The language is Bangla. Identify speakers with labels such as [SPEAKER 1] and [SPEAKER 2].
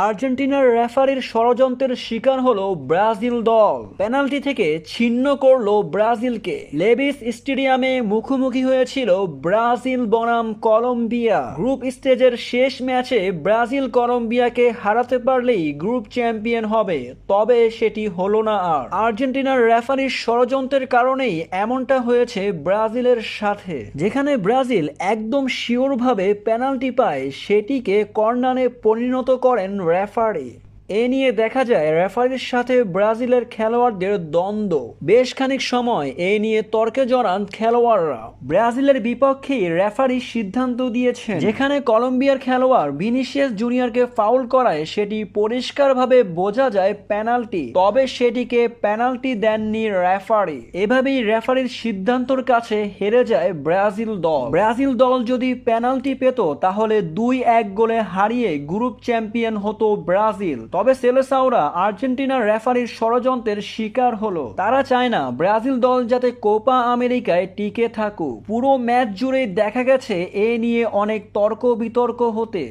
[SPEAKER 1] আর্জেন্টিনার রেফারির ষড়যন্ত্রের শিকার হলো ব্রাজিল দল। পেনাল্টি থেকে ছিন্ন করলো ব্রাজিলকে। লেভিস স্টেডিয়ামে মুখোমুখি হয়েছিল ব্রাজিল বনাম কলম্বিয়া। গ্রুপ স্টেজের শেষ ম্যাচে ব্রাজিল কলম্বিয়াকে হারাতে পারলেই গ্রুপ চ্যাম্পিয়ন হবে, তবে সেটি হলো না। আর আর্জেন্টিনার রেফারির ষড়যন্ত্রের কারণেই এমনটা হয়েছে ব্রাজিলের সাথে। যেখানে ব্রাজিল একদম শিওরভাবে পেনাল্টি পায়, সেটিকে কর্নারে পরিণত করেন রেফারি। এ নিয়ে দেখা যায় রেফারির সাথে ব্রাজিলের খেলোয়াড়দের দ্বন্দ্ব। বেশ খানিক সময় এ নিয়ে তর্কে জড়ান খেলোয়াড়রা। ব্রাজিলের বিপক্ষেই রেফারি সিদ্ধান্ত দিয়েছেন। যেখানে কলম্বিয়ার খেলোয়াড় ভিনিসিয়াস জুনিয়রকে ফাউল করায় সেটি পরিষ্কারভাবে বোঝা যায় পেনাল্টি, তবে সেটিকে পেনাল্টি দেননি রেফারি। এভাবেই রেফারির সিদ্ধান্তর কাছে হেরে যায় ব্রাজিল দল। ব্রাজিল দল যদি পেনাল্টি পেত তাহলে 2-1 গোলে হারিয়ে গ্রুপ চ্যাম্পিয়ন হতো ব্রাজিল। তবে সেলেসাওরা আর্জেন্টিনার রেফারির ষড়যন্ত্রের শিকার হলো। তারা চায় না ব্রাজিল দল যাতে কোপা আমেরিকায় টিকে থাকুক। পুরো ম্যাচ জুড়ে দেখা গেছে এ নিয়ে অনেক তর্ক বিতর্ক হতে।